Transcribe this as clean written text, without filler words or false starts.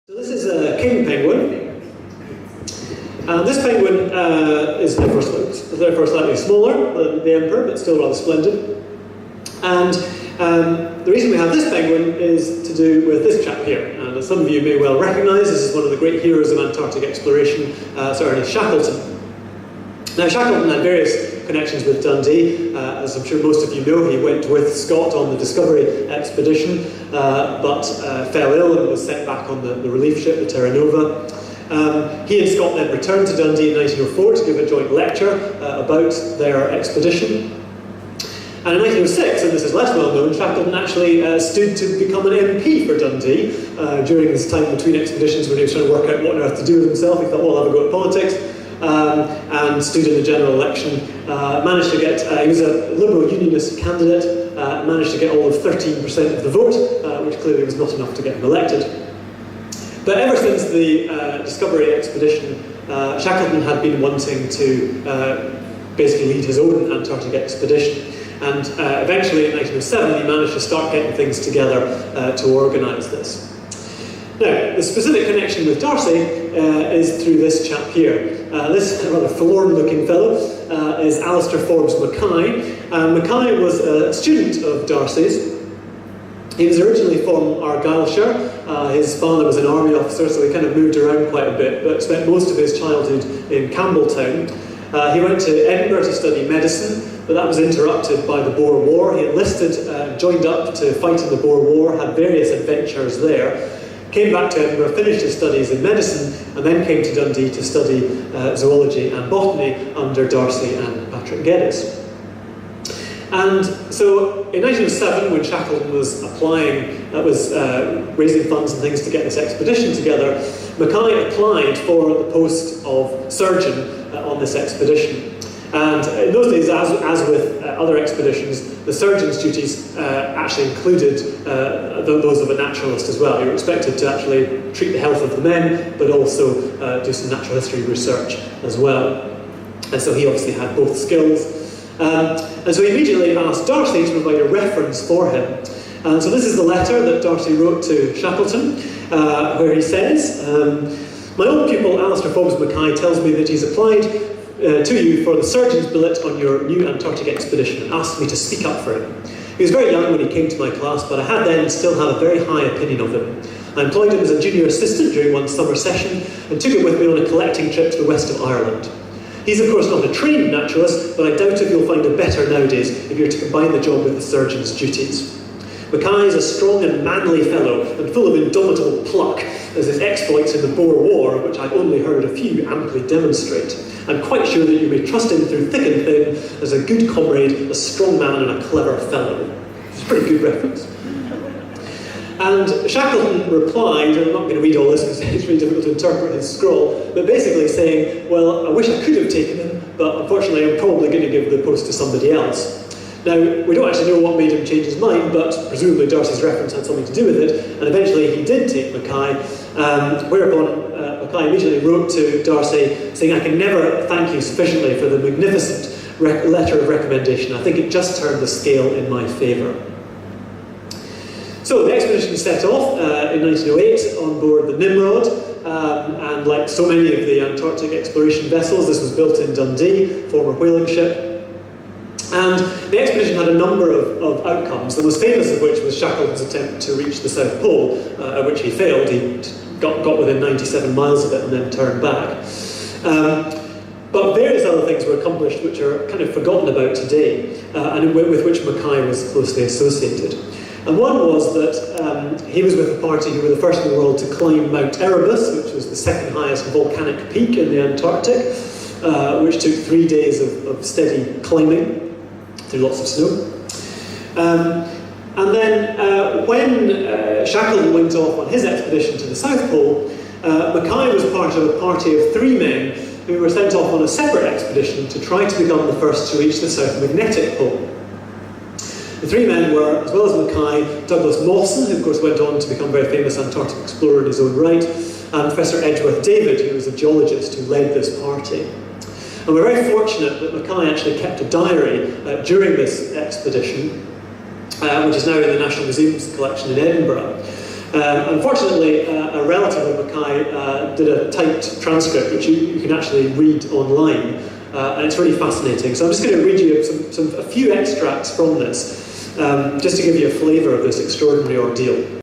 So this is a king penguin. This penguin is therefore slightly smaller than the emperor, but still rather splendid. And the reason we have this penguin is to do with this chap here. And as some of you may well recognise, this is one of the great heroes of Antarctic exploration, Sir Ernest Shackleton. Now, Shackleton had various connections with Dundee. As I'm sure most of you know, he went with Scott on the Discovery expedition, but fell ill and was sent back on the relief ship, the Terra Nova. He and Scott then returned to Dundee in 1904 to give a joint lecture about their expedition. And in 1906, and this is less well known, Shackleton actually stood to become an MP for Dundee during this time between expeditions when he was trying to work out what on earth to do with himself. He thought, well, I'll have a go at politics. And stood in the general election, managed to get, he was a Liberal Unionist candidate, managed to get all of 13% of the vote, which clearly was not enough to get him elected. But ever since the Discovery expedition, Shackleton had been wanting to basically lead his own Antarctic expedition. And eventually in 1907 he managed to start getting things together to organise this. Now, the specific connection with D'Arcy is through this chap here. This rather forlorn-looking fellow is Alistair Forbes Mackay. Mackay was a student of D'Arcy's. He was originally from Argyllshire. His father was an army officer, so he kind of moved around quite a bit, but spent most of his childhood in Campbelltown. He went to Edinburgh to study medicine, but that was interrupted by the Boer War. He enlisted, joined up to fight in the Boer War, had various adventures there. Came back to Edinburgh, finished his studies in medicine, and then came to Dundee to study zoology and botany under D'Arcy and Patrick Geddes. And so in 1907, when Shackleton was raising funds and things to get this expedition together, Mackay applied for the post of surgeon on this expedition. And in those days, as with other expeditions, the surgeon's duties actually included those of a naturalist as well. You were expected to actually treat the health of the men, but also do some natural history research as well. And so he obviously had both skills. And so he immediately asked D'Arcy to provide a reference for him. And so this is the letter that D'Arcy wrote to Shackleton, where he says, "My old pupil, Alistair Forbes Mackay, tells me that he's applied to you for the surgeon's billet on your new Antarctic expedition and asked me to speak up for him. He was very young when he came to my class, but I had then and still have a very high opinion of him. I employed him as a junior assistant during one summer session and took him with me on a collecting trip to the west of Ireland. He's of course not a trained naturalist, but I doubt if you'll find a better nowadays if you're to combine the job with the surgeon's duties. Mackay is a strong and manly fellow and full of indomitable pluck, as his exploits in the Boer War, which I've only heard a few, amply demonstrate. I'm quite sure that you may trust him through thick and thin as a good comrade, a strong man and a clever fellow." It's a pretty good reference. And Shackleton replied, and I'm not going to read all this because it's really difficult to interpret his scrawl, but basically saying, well, I wish I could have taken him, but unfortunately I'm probably going to give the post to somebody else. Now, we don't actually know what made him change his mind, but presumably D'Arcy's reference had something to do with it, and eventually he did take Mackay, whereupon Mackay immediately wrote to D'Arcy saying, "I can never thank you sufficiently for the magnificent letter of recommendation. I think it just turned the scale in my favour." So the expedition set off in 1908 on board the Nimrod, and like so many of the Antarctic exploration vessels, this was built in Dundee, former whaling ship. And the expedition had a number of outcomes, the most famous of which was Shackleton's attempt to reach the South Pole, at which he failed. He got within 97 miles of it and then turned back. But various other things were accomplished which are kind of forgotten about today, and with which Mackay was closely associated. And one was that he was with a party who were the first in the world to climb Mount Erebus, which was the second highest volcanic peak in the Antarctic, which took 3 days of steady climbing through lots of snow. And then when Shackleton went off on his expedition to the South Pole, Mackay was part of a party of 3 men who were sent off on a separate expedition to try to become the first to reach the South Magnetic Pole. The 3 men were, as well as Mackay, Douglas Mawson, who of course went on to become a very famous Antarctic explorer in his own right, and Professor Edgeworth David, who was a geologist who led this party. And we're very fortunate that Mackay actually kept a diary during this expedition, which is now in the National Museum's collection in Edinburgh. Unfortunately, a relative of Mackay did a typed transcript, which you can actually read online, and it's really fascinating. So I'm just going to read you a few extracts from this, just to give you a flavour of this extraordinary ordeal.